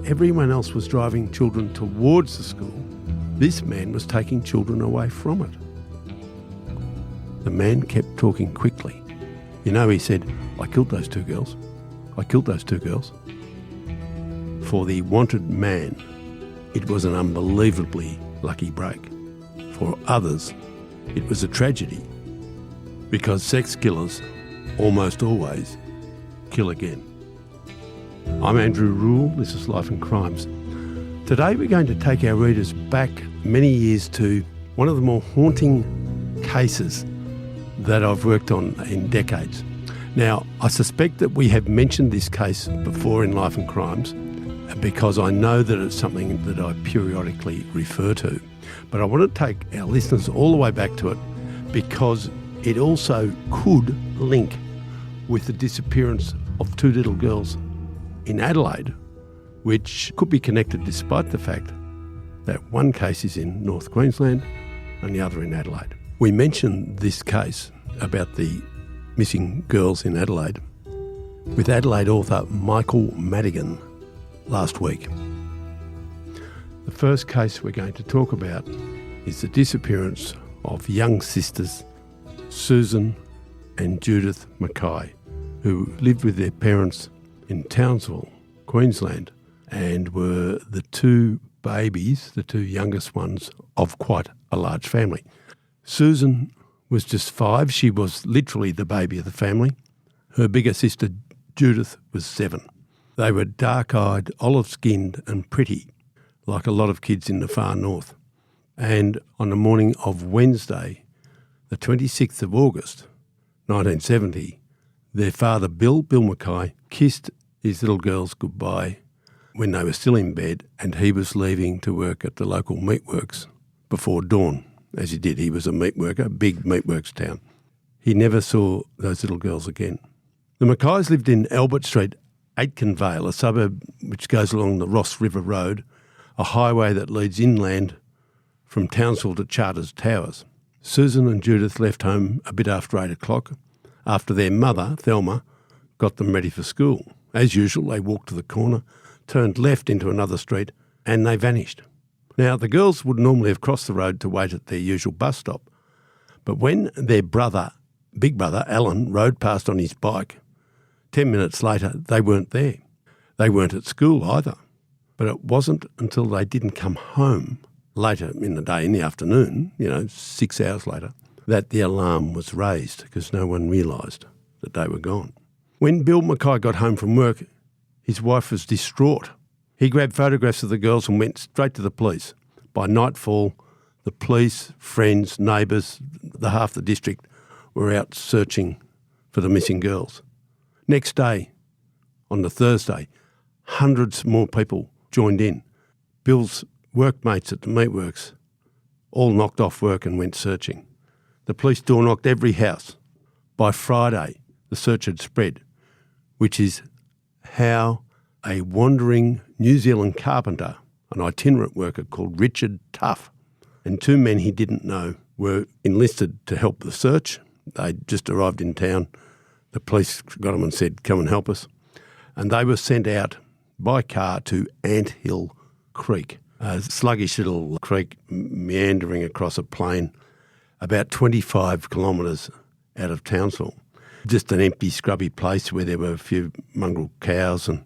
where everyone else was driving children towards the school, this man was taking children away from it. The man kept talking quickly. You know, he said, "I killed those two girls. I killed those two girls." For the wanted man, it was an unbelievably lucky break. For others, it was a tragedy, because sex killers almost always kill again. I'm Andrew Rule, this is Life and Crimes. Today we're going to take our readers back many years to one of the more haunting cases that I've worked on in decades. Now, I suspect that we have mentioned this case before in Life and Crimes because I know that it's something that I periodically refer to. But I want to take our listeners all the way back to it because it also could link with the disappearance of two little girls in Adelaide, which could be connected despite the fact that one case is in North Queensland and the other in Adelaide. We mentioned this case about the missing girls in Adelaide with Adelaide author Michael Madigan last week. The first case we're going to talk about is the disappearance of young sisters Susan and Judith Mackay, who lived with their parents in Townsville, Queensland, and were the two babies, the two youngest ones, of quite a large family. Susan was just 5. She was literally the baby of the family. Her bigger sister, Judith, was 7. They were dark-eyed, olive-skinned and pretty, like a lot of kids in the far north. And on the morning of Wednesday, the 26th of August, 1970, their father, Bill Mackay, kissed his little girls goodbye when they were still in bed, and he was leaving to work at the local meatworks before dawn. As he did, he was a meat worker, big meatworks town. He never saw those little girls again. The Mackays lived in Albert Street, Aitken Vale, a suburb which goes along the Ross River Road, a highway that leads inland from Townsville to Charters Towers. Susan and Judith left home a bit after 8 o'clock, after their mother, Thelma, got them ready for school. As usual, they walked to the corner, turned left into another street, and they vanished. Now, the girls would normally have crossed the road to wait at their usual bus stop, but when their brother, big brother, Alan, rode past on his bike, 10 minutes later, they weren't there. They weren't at school either. But it wasn't until they didn't come home later in the day, in the afternoon, 6 hours later, that the alarm was raised because no one realised that they were gone. When Bill Mackay got home from work, his wife was distraught. He grabbed photographs of the girls and went straight to the police. By nightfall, the police, friends, neighbours, the half the district were out searching for the missing girls. Next day, on the Thursday, hundreds more people joined in. Bill's workmates at the meatworks all knocked off work and went searching. The police door-knocked every house. By Friday, the search had spread, which is how a wandering New Zealand carpenter, an itinerant worker called Richard Tuff, and two men he didn't know were enlisted to help the search. They'd just arrived in town. The police got them and said, "Come and help us." And they were sent out by car to Anthill Creek, a sluggish little creek meandering across a plain about 25 kilometres out of Townsville. Just an empty, scrubby place where there were a few mongrel cows and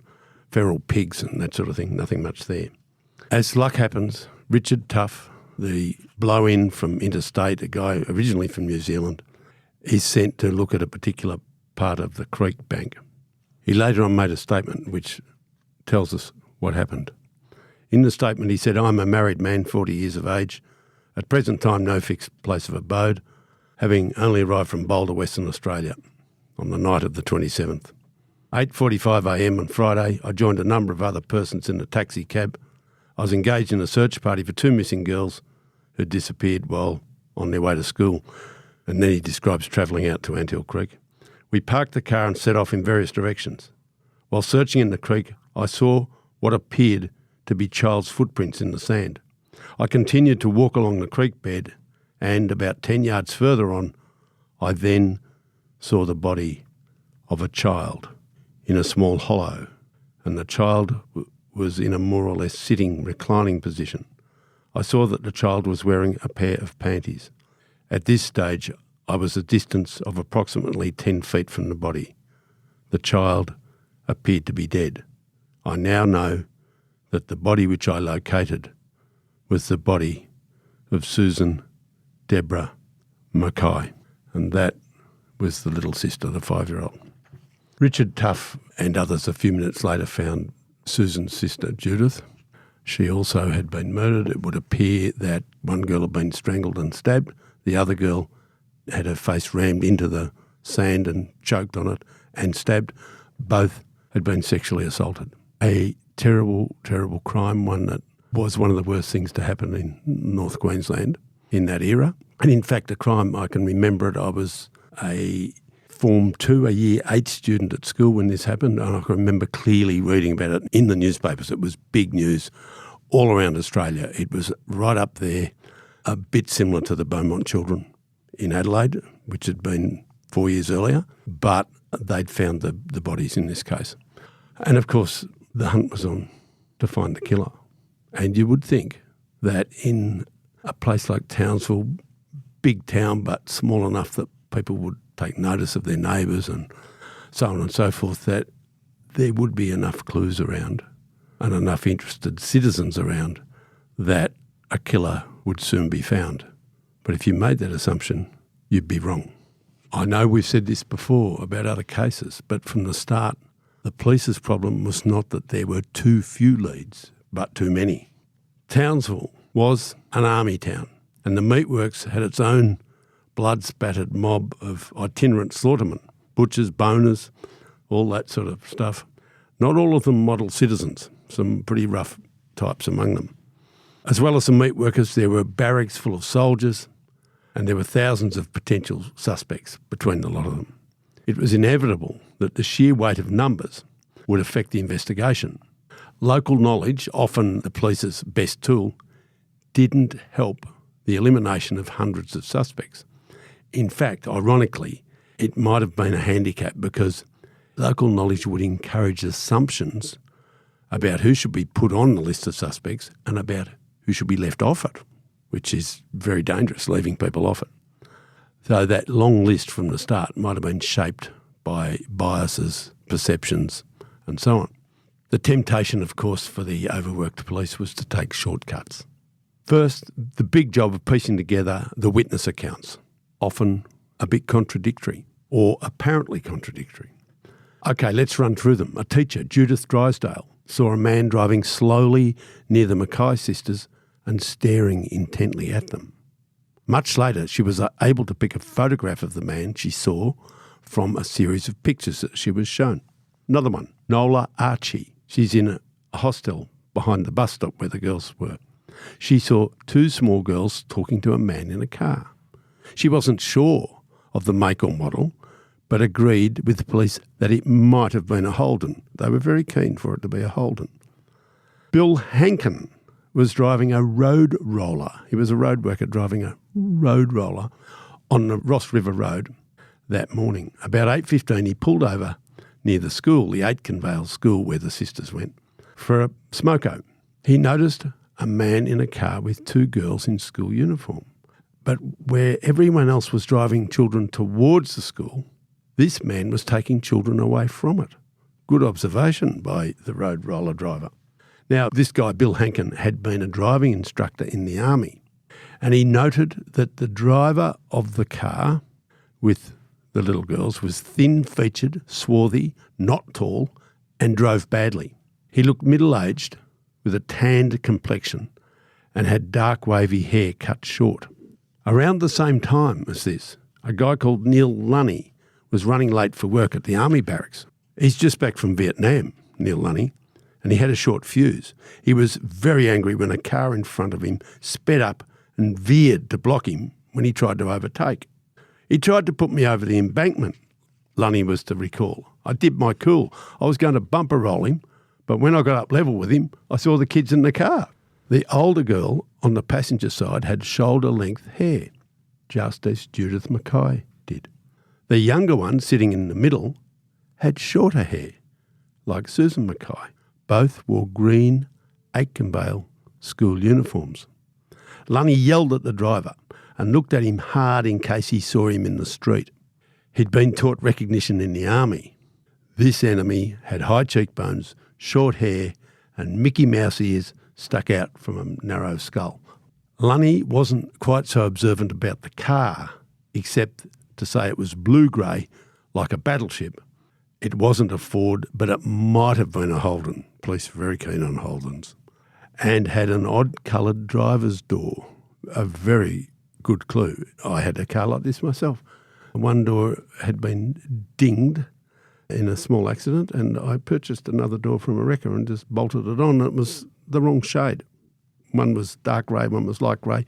feral pigs and that sort of thing, nothing much there. As luck happens, Richard Tuff, the blow-in from interstate, a guy originally from New Zealand, is sent to look at a particular part of the creek bank. He later on made a statement which tells us what happened. In the statement he said, "I'm a married man, 40 years of age, at present time no fixed place of abode, having only arrived from Boulder, Western Australia, on the night of the 27th. 8:45 a.m. on Friday, I joined a number of other persons in a taxi cab. I was engaged in a search party for two missing girls who had disappeared while on their way to school." And then he describes travelling out to Anthill Creek. "We parked the car and set off in various directions. While searching in the creek, I saw what appeared to be child's footprints in the sand. I continued to walk along the creek bed, and about 10 yards further on, I then saw the body of a child in a small hollow, and the child was in a more or less sitting, reclining position. I saw that the child was wearing a pair of panties. At this stage, I was a distance of approximately 10 feet from the body. The child appeared to be dead. I now know that the body which I located was the body of Susan Deborah Mackay, and that was the little sister, the 5-year-old. Richard Tuff and others a few minutes later found Susan's sister, Judith. She also had been murdered. It would appear that one girl had been strangled and stabbed. The other girl had her face rammed into the sand and choked on it and stabbed. Both had been sexually assaulted. A terrible, terrible crime, one that was one of the worst things to happen in North Queensland in that era. And in fact, a crime, I can remember it. I was a Form 2, a Year 8 student at school when this happened, and I can remember clearly reading about it in the newspapers. It was big news all around Australia. It was right up there, a bit similar to the Beaumont children in Adelaide, which had been 4 years earlier, but they'd found the bodies in this case. And of course, the hunt was on to find the killer. And you would think that in a place like Townsville, big town but small enough that people would take notice of their neighbours and so on and so forth, that there would be enough clues around and enough interested citizens around that a killer would soon be found. But if you made that assumption, you'd be wrong. I know we've said this before about other cases, but from the start, the police's problem was not that there were too few leads, but too many. Townsville was an army town, and the meatworks had its own blood-spattered mob of itinerant slaughtermen, butchers, boners, all that sort of stuff. Not all of them model citizens, some pretty rough types among them. As well as the meatworkers, there were barracks full of soldiers, and there were thousands of potential suspects between the lot of them. It was inevitable that the sheer weight of numbers would affect the investigation. Local knowledge, often the police's best tool, didn't help the elimination of hundreds of suspects. In fact, ironically, it might have been a handicap because local knowledge would encourage assumptions about who should be put on the list of suspects and about who should be left off it, which is very dangerous, leaving people off it. So that long list from the start might have been shaped by biases, perceptions, and so on. The temptation, of course, for the overworked police was to take shortcuts. First, the big job of piecing together the witness accounts, often a bit contradictory or apparently contradictory. Okay, let's run through them. A teacher, Judith Drysdale, saw a man driving slowly near the Mackay sisters and staring intently at them. Much later, she was able to pick a photograph of the man she saw from a series of pictures that she was shown. Another one, Nola Archie. She's in a hostel behind the bus stop where the girls were. She saw two small girls talking to a man in a car. She wasn't sure of the make or model, but agreed with the police that it might have been a Holden. They were very keen for it to be a Holden. Bill Hankin was driving a road roller. He was a road worker driving a road roller on the Ross River Road that morning. About 8:15, he pulled over near the school, the Aitken Vale school where the sisters went, for a smoko. He noticed a man in a car with two girls in school uniform. But where everyone else was driving children towards the school, this man was taking children away from it. Good observation by the road roller driver. Now, this guy, Bill Hankin, had been a driving instructor in the army, and he noted that the driver of the car with the little girls was thin-featured, swarthy, not tall, and drove badly. He looked middle-aged with a tanned complexion and had dark wavy hair cut short. Around the same time as this, a guy called Neil Lunny was running late for work at the army barracks. He's just back from Vietnam, Neil Lunny, and he had a short fuse. He was very angry when a car in front of him sped up and veered to block him when he tried to overtake. He tried to put me over the embankment, Lunny was to recall. I did my cool. I was going to bumper roll him, but when I got up level with him, I saw the kids in the car. The older girl on the passenger side had shoulder-length hair, just as Judith Mackay did. The younger one, sitting in the middle, had shorter hair, like Susan Mackay. Both wore green Aikenvale school uniforms. Lunny yelled at the driver and looked at him hard in case he saw him in the street. He'd been taught recognition in the army. This enemy had high cheekbones, short hair and Mickey Mouse ears stuck out from a narrow skull. Lunny wasn't quite so observant about the car, except to say it was blue-grey, like a battleship. It wasn't a Ford, but it might have been a Holden. Police were very keen on Holdens. And had an odd-coloured driver's door. A very good clue. I had a car like this myself. One door had been dinged in a small accident, and I purchased another door from a wrecker and just bolted it on. It was the wrong shade. One was dark grey, one was light grey.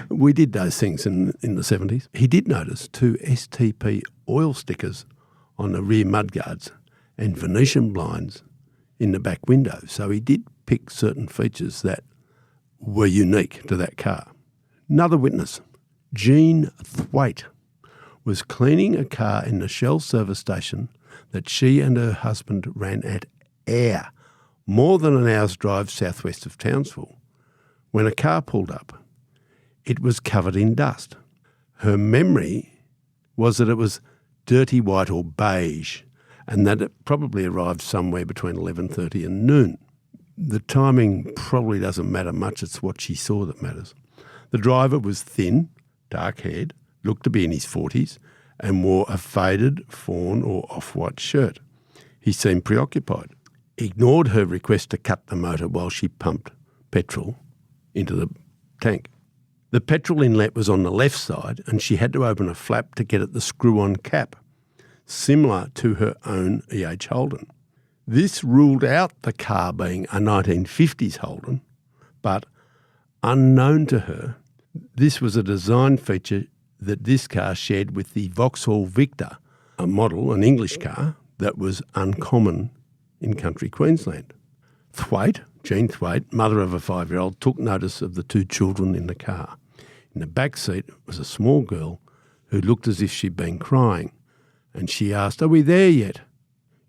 We did those things in the 70s. He did notice 2 STP oil stickers on the rear mudguards and Venetian blinds in the back window. So he did pick certain features that were unique to that car. Another witness, Jean Thwaite, was cleaning a car in the Shell service station that she and her husband ran at Ayr, more than an hour's drive southwest of Townsville. When a car pulled up, it was covered in dust. Her memory was that it was dirty white or beige, and that it probably arrived somewhere between 11:30 and noon. The timing probably doesn't matter much, it's what she saw that matters. The driver was thin, dark-haired, looked to be in his 40s, and wore a faded fawn or off-white shirt. He seemed preoccupied. Ignored her request to cut the motor while she pumped petrol into the tank. The petrol inlet was on the left side and she had to open a flap to get at the screw-on cap, similar to her own E.H. Holden. This ruled out the car being a 1950s Holden, but unknown to her, this was a design feature that this car shared with the Vauxhall Victor, a model, an English car, that was uncommon in country Queensland. Thwaite, Jean Thwaite, mother of a 5-year-old, took notice of the 2 children in the car. In the back seat was a small girl who looked as if she'd been crying, and she asked, "Are we there yet?"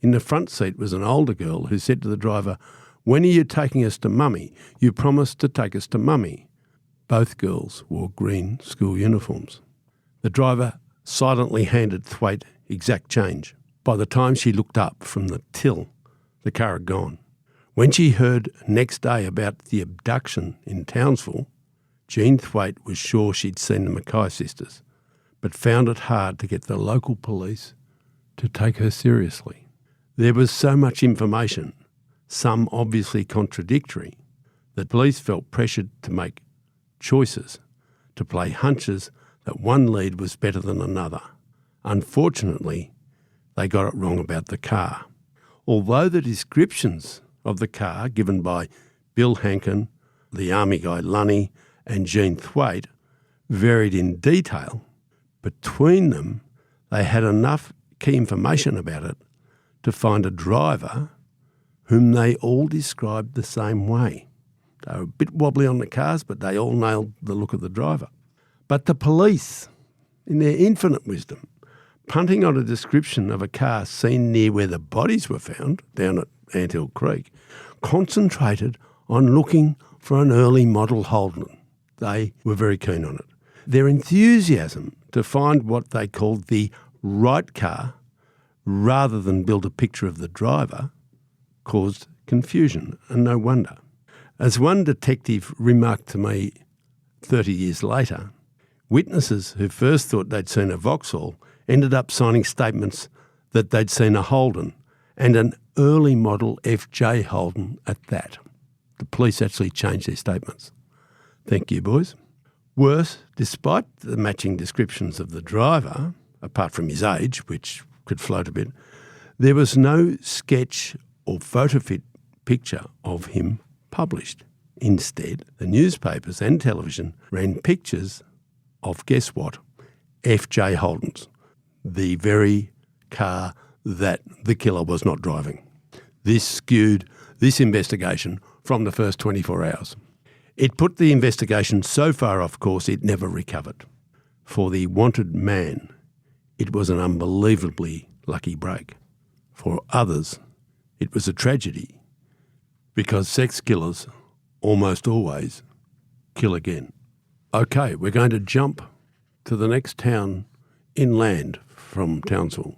In the front seat was an older girl who said to the driver, "When are you taking us to Mummy? You promised to take us to Mummy." Both girls wore green school uniforms. The driver silently handed Thwaite exact change. By the time she looked up from the till, the car had gone. When she heard next day about the abduction in Townsville, Jean Thwaite was sure she'd seen the Mackay sisters, but found it hard to get the local police to take her seriously. There was so much information, some obviously contradictory, that police felt pressured to make choices, to play hunches that one lead was better than another. Unfortunately, they got it wrong about the car. Although the descriptions of the car given by Bill Hankin, the army guy Lunny and Jean Thwaite varied in detail, between them they had enough key information about it to find a driver whom they all described the same way. They were a bit wobbly on the cars, but they all nailed the look of the driver. But the police, in their infinite wisdom, punting on a description of a car seen near where the bodies were found, down at Anthill Creek, concentrated on looking for an early model Holden. They were very keen on it. Their enthusiasm to find what they called the right car, rather than build a picture of the driver, caused confusion, and no wonder. As one detective remarked to me 30 years later, witnesses who first thought they'd seen a Vauxhall ended up signing statements that they'd seen a Holden, and an early model FJ Holden at that. The police actually changed their statements. Thank you, boys. Worse, despite the matching descriptions of the driver, apart from his age, which could float a bit, there was no sketch or photo fit picture of him published. Instead, the newspapers and television ran pictures of, guess what, FJ Holdens, the very car that the killer was not driving. This skewed this investigation from the first 24 hours. It put the investigation so far off course it never recovered. For the wanted man, it was an unbelievably lucky break. For others, it was a tragedy, because sex killers almost always kill again. Okay, we're going to jump to the next town inland from Townsville.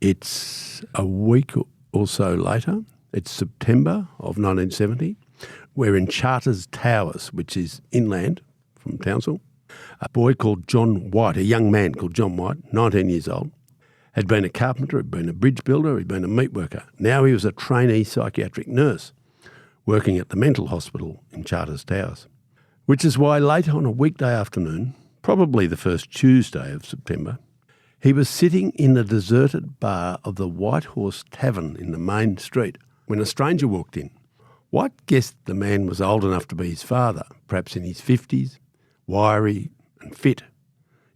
It's a week or so later. It's September of 1970. We're in Charters Towers, which is inland from Townsville. A boy called John White, a young man called John White, 19 years old, had been a carpenter, had been a bridge builder, he'd been a meat worker. Now he was a trainee psychiatric nurse working at the mental hospital in Charters Towers, which is why late on a weekday afternoon, probably the first Tuesday of September, he was sitting in the deserted bar of the White Horse Tavern in the main street when a stranger walked in. White guessed the man was old enough to be his father, perhaps in his 50s, wiry and fit.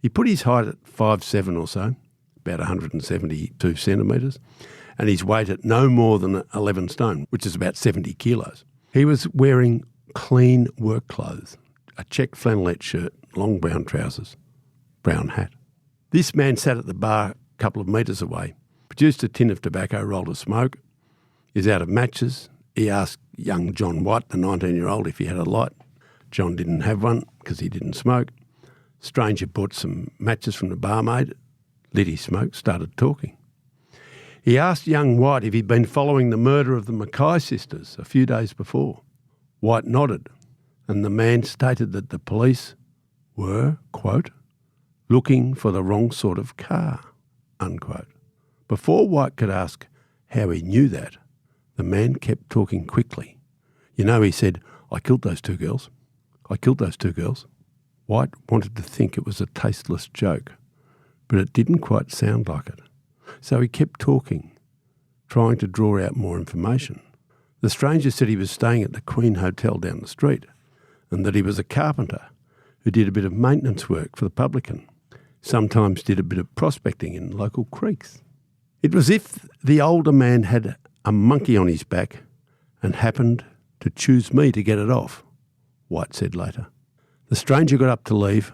He put his height at 5'7" or so, about 172 centimetres, and his weight at no more than 11 stone, which is about 70 kilos. He was wearing clean work clothes, a check flannelette shirt, long brown trousers, brown hat. This man sat at the bar a couple of metres away, produced a tin of tobacco, rolled a smoke, is out of matches. He asked young John White, the 19-year-old, if he had a light. John didn't have one because he didn't smoke. Stranger bought some matches from the barmaid, lit his smoke, started talking. He asked young White if he'd been following the murder of the Mackay sisters a few days before. White nodded, and the man stated that the police were, quote, looking for the wrong sort of car, unquote. Before White could ask how he knew that, the man kept talking quickly. You know, he said, I killed those two girls. I killed those two girls. White wanted to think it was a tasteless joke, but it didn't quite sound like it. So he kept talking, trying to draw out more information. The stranger said he was staying at the Queen Hotel down the street and that he was a carpenter who did a bit of maintenance work for the publican, sometimes did a bit of prospecting in local creeks. It was as if the older man had a monkey on his back and happened to choose me to get it off, White said later. The stranger got up to leave,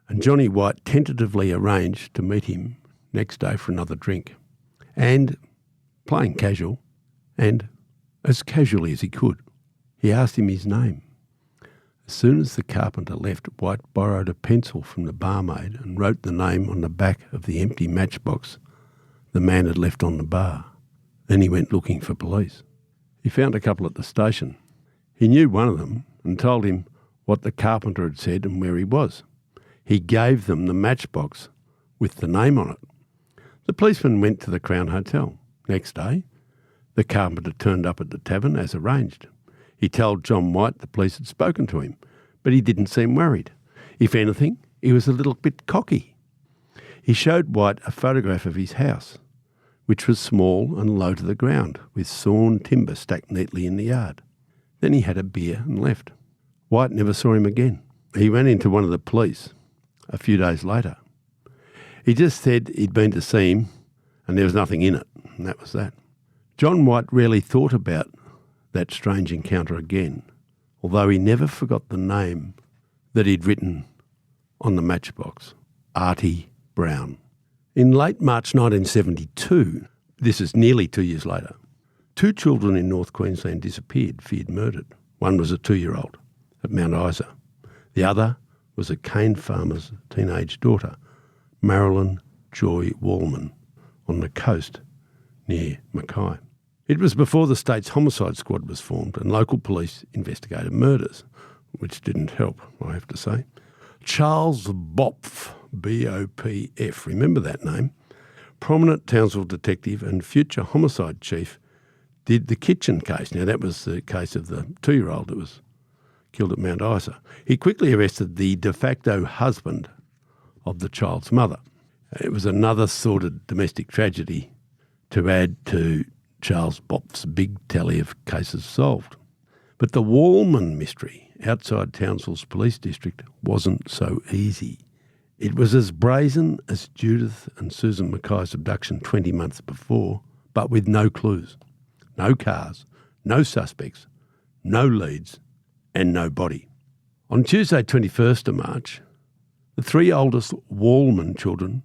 and Johnny White tentatively arranged to meet him next day for another drink. And, playing casual, and as casually as he could, he asked him his name. As soon as the carpenter left, White borrowed a pencil from the barmaid and wrote the name on the back of the empty matchbox the man had left on the bar. Then he went looking for police. He found a couple at the station. He knew one of them and told him what the carpenter had said and where he was. He gave them the matchbox with the name on it. The policeman went to the Crown Hotel. Next day, the carpenter turned up at the tavern as arranged. He told John White the police had spoken to him, but he didn't seem worried. If anything, he was a little bit cocky. He showed White a photograph of his house, which was small and low to the ground, with sawn timber stacked neatly in the yard. Then he had a beer and left. White never saw him again. He ran into one of the police a few days later. He just said he'd been to see him and there was nothing in it, and that was that. John White rarely thought about that strange encounter again, although he never forgot the name that he'd written on the matchbox, Artie Brown. In late March 1972, this is nearly 2 years later, 2 children in North Queensland disappeared, feared murdered. One was a 2-year-old at Mount Isa. The other was a cane farmer's teenage daughter, Marilyn Joy Wallman, on the coast near Mackay. It was before the state's homicide squad was formed and local police investigated murders, which didn't help, I have to say. Charles Bopf, B-O-P-F, remember that name, prominent Townsville detective and future homicide chief, did the Kitchen case. Now, that was the case of the 2-year-old that was killed at Mount Isa. He quickly arrested the de facto husband of the child's mother. It was another sordid domestic tragedy to add to Charles Bopf's big tally of cases solved. But the Wallman mystery outside Townsville's police district wasn't so easy. It was as brazen as Judith and Susan Mackay's abduction 20 months before, but with no clues, no cars, no suspects, no leads, and no body. On Tuesday, 21st of March, the 3 oldest Wallman children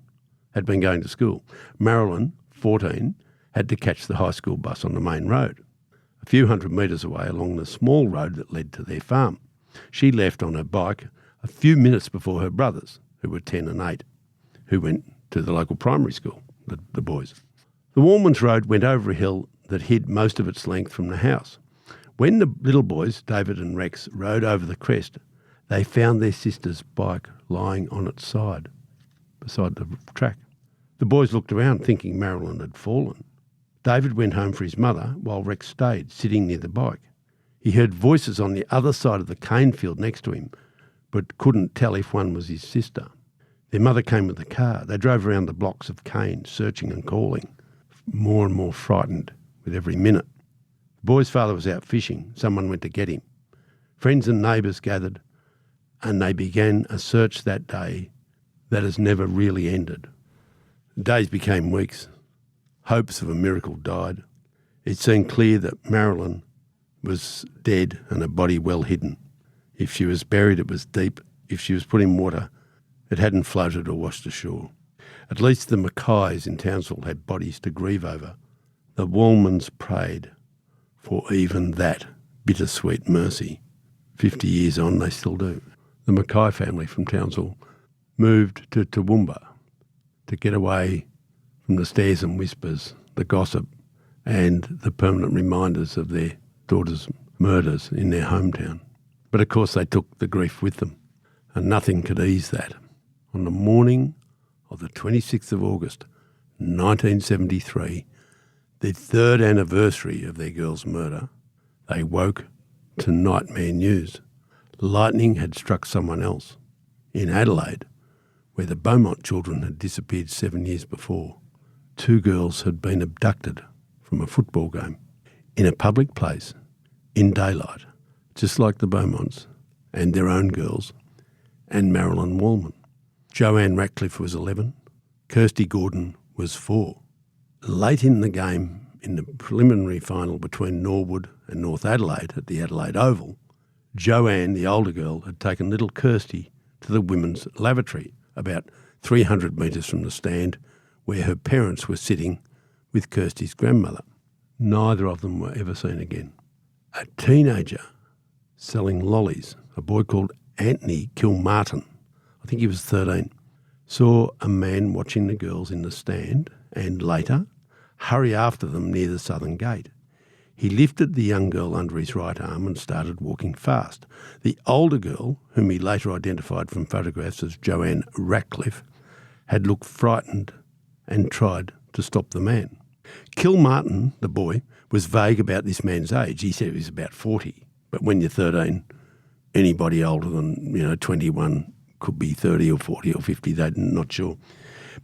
had been going to school. Marilyn, 14, had to catch the high school bus on the main road. a few hundred metres away along the small road that led to their farm. She left on her bike a few minutes before her brothers, who were 10 and 8, who went to the local primary school, the boys. The Walmans Road went over a hill that hid most of its length from the house. When the little boys, David and Rex, rode over the crest, they found their sister's bike lying on its side, beside the track. The boys looked around thinking Marilyn had fallen. David went home for his mother while Rex stayed, sitting near the bike. He heard voices on the other side of the cane field next to him, but couldn't tell if one was his sister. Their mother came with the car. They drove around the blocks of cane, searching and calling, more and more frightened with every minute. The boy's father was out fishing. Someone went to get him. Friends and neighbours gathered, and they began a search that day that has never really ended. Days became weeks. Hopes of a miracle died. It seemed clear that Marilyn was dead and her body well hidden. If she was buried, it was deep. If she was put in water, it hadn't floated or washed ashore. At least the Mackays in Townsville had bodies to grieve over. The Walmans prayed for even that bittersweet mercy. 50 years on, they still do. The Mackay family from Townsville moved to Toowoomba to get away from the stares and whispers, the gossip, and the permanent reminders of their daughter's murders in their hometown. But of course they took the grief with them, and nothing could ease that. On the morning of the 26th of August, 1973, the third anniversary of their girl's murder, they woke to nightmare news. Lightning had struck someone else. In Adelaide, where the Beaumont children had disappeared 7 years before, 2 girls had been abducted from a football game in a public place in daylight, just like the Beaumonts and their own girls and Marilyn Wallman. Joanne Ratcliffe was 11, Kirsty Gordon was 4. Late in the game, in the preliminary final between Norwood and North Adelaide at the Adelaide Oval, Joanne, the older girl, had taken little Kirsty to the women's lavatory about 300 metres from the stand where her parents were sitting with Kirsty's grandmother. Neither of them were ever seen again. A teenager selling lollies, a boy called Anthony Kilmartin, I think he was 13, saw a man watching the girls in the stand and later hurry after them near the southern gate. He lifted the young girl under his right arm and started walking fast. The older girl, whom he later identified from photographs as Joanne Ratcliffe, had looked frightened and tried to stop the man. Kilmartin, the boy, was vague about this man's age. He said he was about 40. But when you're 13, anybody older than 21 could be 30 or 40 or 50, they're not sure.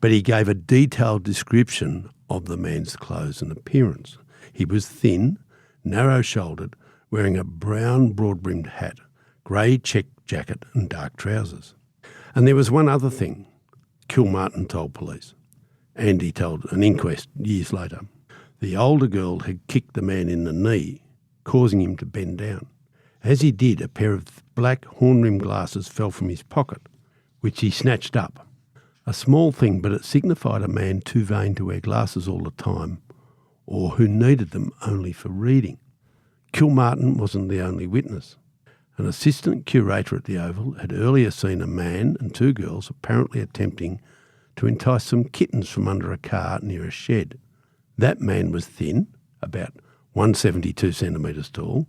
But he gave a detailed description of the man's clothes and appearance. He was thin, narrow-shouldered, wearing a brown broad-brimmed hat, grey check jacket and dark trousers. And there was one other thing Kilmartin told police, and he told an inquest years later. The older girl had kicked the man in the knee, causing him to bend down. As he did, a pair of black horn-rimmed glasses fell from his pocket, which he snatched up. A small thing, but it signified a man too vain to wear glasses all the time, or who needed them only for reading. Kilmartin wasn't the only witness. An assistant curator at the Oval had earlier seen a man and 2 girls apparently attempting to entice some kittens from under a car near a shed. That man was thin, about 172 centimetres tall,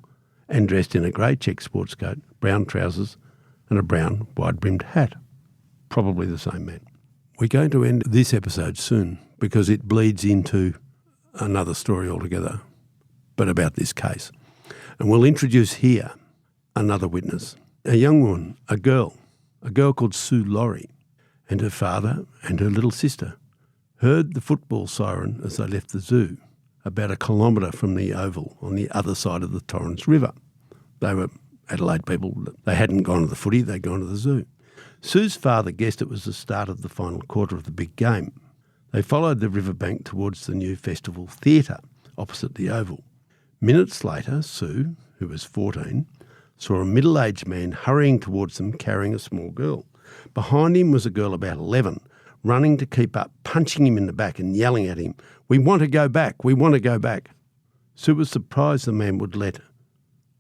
and dressed in a grey check sports coat, brown trousers and a brown wide-brimmed hat. Probably the same man. We're going to end this episode soon because it bleeds into another story altogether, but about this case. And we'll introduce here another witness, a young woman, a girl called Sue Laurie, and her father and her little sister heard the football siren as they left the zoo, about 1 kilometre from the Oval on the other side of the Torrens River. They were Adelaide people. They hadn't gone to the footy, they'd gone to the zoo. Sue's father guessed it was the start of the final quarter of the big game. They followed the riverbank towards the new festival theatre opposite the Oval. Minutes later, Sue, who was 14, saw a middle-aged man hurrying towards them carrying a small girl. Behind him was a girl about 11, running to keep up, punching him in the back and yelling at him, "We want to go back, we want to go back." Sue was surprised the man would let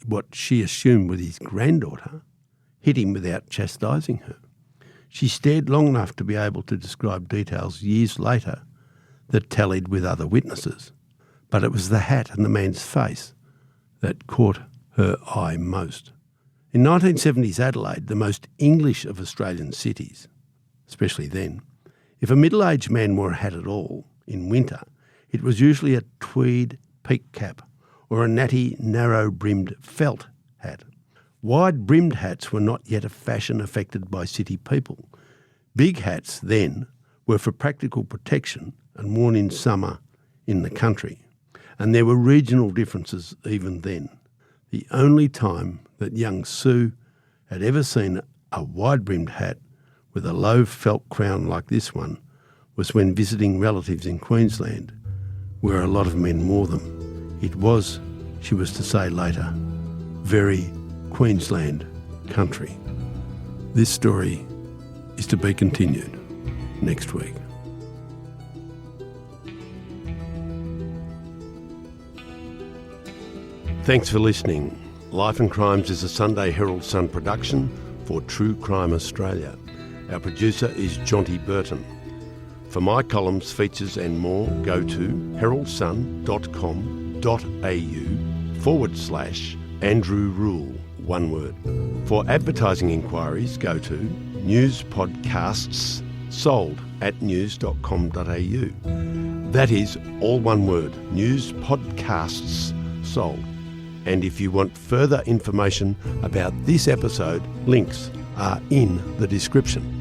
what she assumed was his granddaughter hit him without chastising her. She stared long enough to be able to describe details years later that tallied with other witnesses. But it was the hat and the man's face that caught her eye most. In 1970s Adelaide, the most English of Australian cities, especially then, if a middle-aged man wore a hat at all in winter, it was usually a tweed peak cap or a natty narrow-brimmed felt hat. Wide-brimmed hats were not yet a fashion affected by city people. Big hats then were for practical protection and worn in summer in the country. And there were regional differences even then. The only time that young Sue had ever seen a wide-brimmed hat with a low felt crown like this one was when visiting relatives in Queensland, where a lot of men wore them. It was, she was to say later, very Queensland country. This story is to be continued next week. Thanks for listening. Life and Crimes is a Sunday Herald Sun production for True Crime Australia. Our producer is Jonty Burton. For my columns, features and more, go to heraldsun.com.au/Andrew Rule, one word. For advertising inquiries, go to newspodcastssold@news.com.au. That is all one word, newspodcastssold. And if you want further information about this episode, links are in the description.